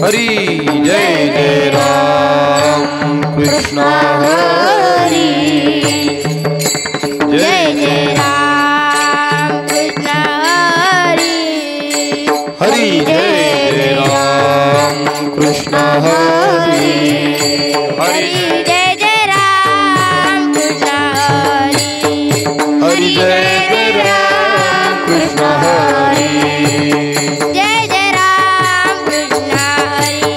हरी जय जय राम कृष्ण हरी जय जय राम कृष्ण हरी हरी जय जय राम कृष्ण हरी हरी जय जय राम कृष्ण हरी हरि जय जय राम कृष्ण हरि जय जय राम कृष्ण हरी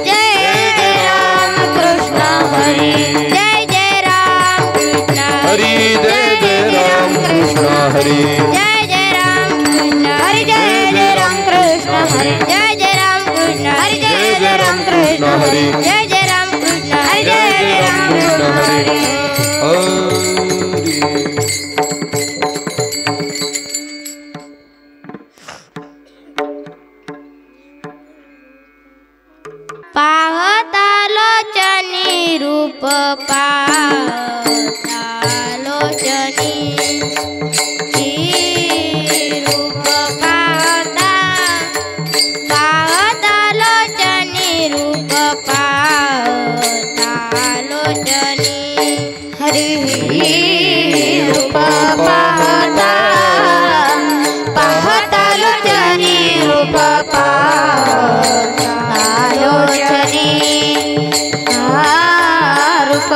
जय जय राम कृष्ण हरी जय जय राम कृष्ण हरि जय जय राम कृष्ण हरि जय जय राम कृष्ण हरि जय जय राम कृष्ण हरि जय जय राम कृष्ण हरि जय जय राम कृष्ण हरि जय जय राम कृष्ण हरि जय जय राम कृष्ण हरि पाहता लोचनी रूप पाहता लोचनी रूप पाहता पाहता लोचनी रूप पाहता लोचनी हरि रूप पाहता पाहता लोचनी रूप पाहता लोचनी रूप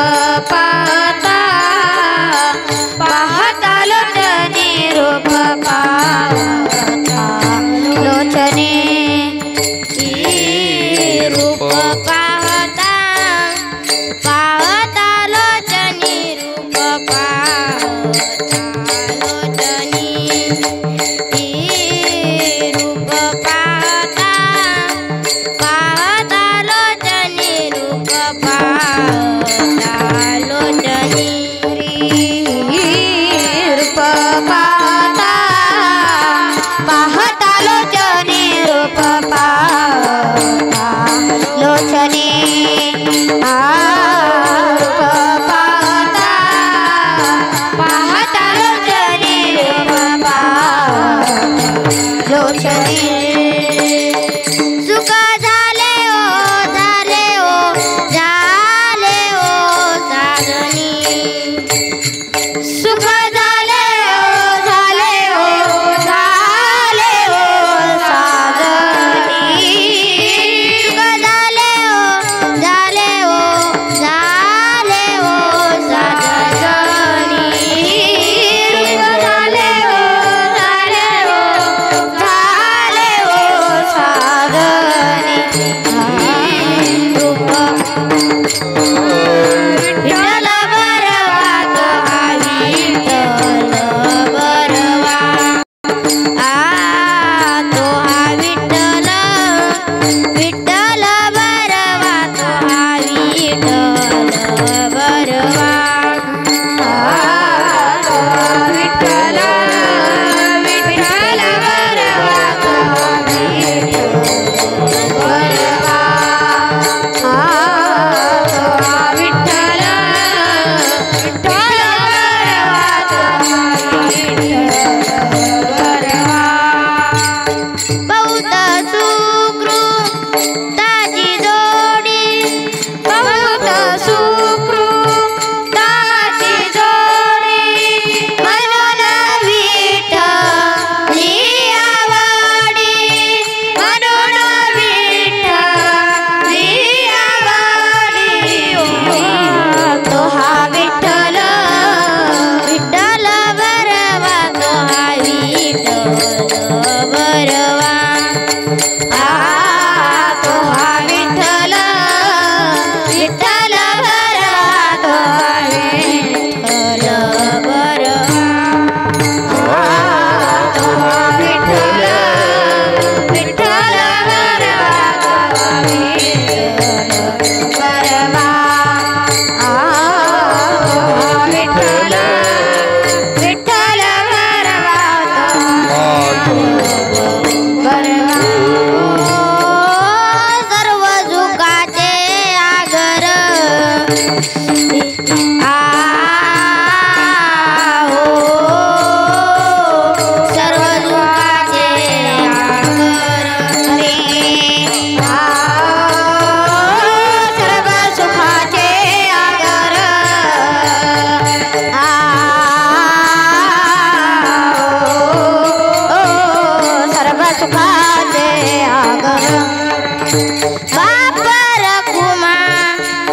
बापर कुमा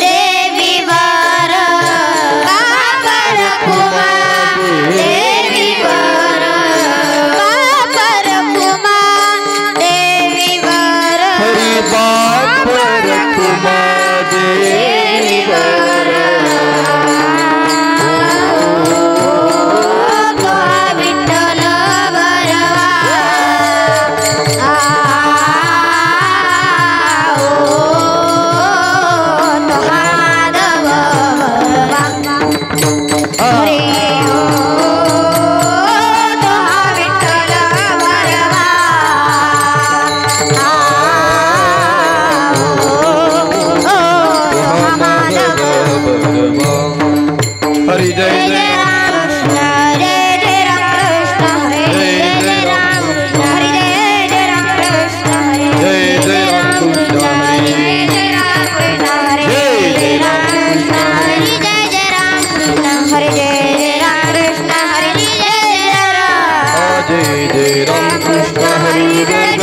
देवी वर बापर कुमा देवी वर बापर कुमा देवी वर हरी बापर कुमा देवी वर विठ्ठल बरवा माधव हरे विठ्ठल बरवा माधव हरि जय जय जय जय राम कृष्ण हरि जय